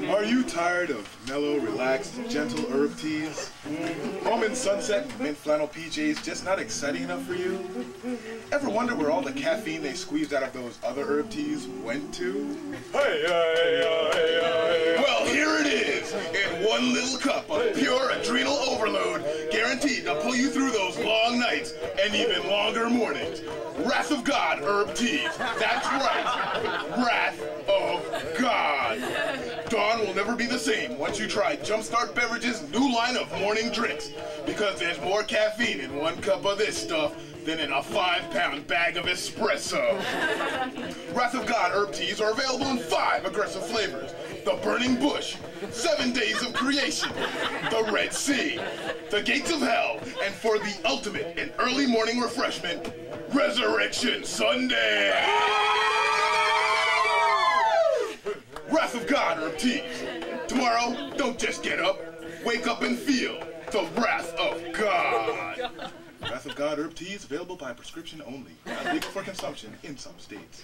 Are you tired of mellow, relaxed, gentle herb teas? Almond sunset and mint flannel PJs just not exciting enough for you? Ever wonder where all the caffeine they squeezed out of those other herb teas went to? Well, here it is, in one little cup of pure adrenal overload, guaranteed to pull you through those long nights and even longer mornings. Wrath of God herb teas. That's right. Wrath of God. Dawn will never be the same once you try Jumpstart Beverages' new line of morning drinks, because there's more caffeine in one cup of this stuff than in a 5-pound bag of espresso. Wrath of God herb teas are available in 5 aggressive flavors. The Burning Bush, 7 Days of Creation, the Red Sea, the Gates of Hell, and for the ultimate in early morning refreshment, Resurrection Sunday! Wrath of God herb teas. Tomorrow, don't just get up, wake up and feel the Wrath of God. Wrath of God herb teas available by prescription only. Not legal for consumption in some states.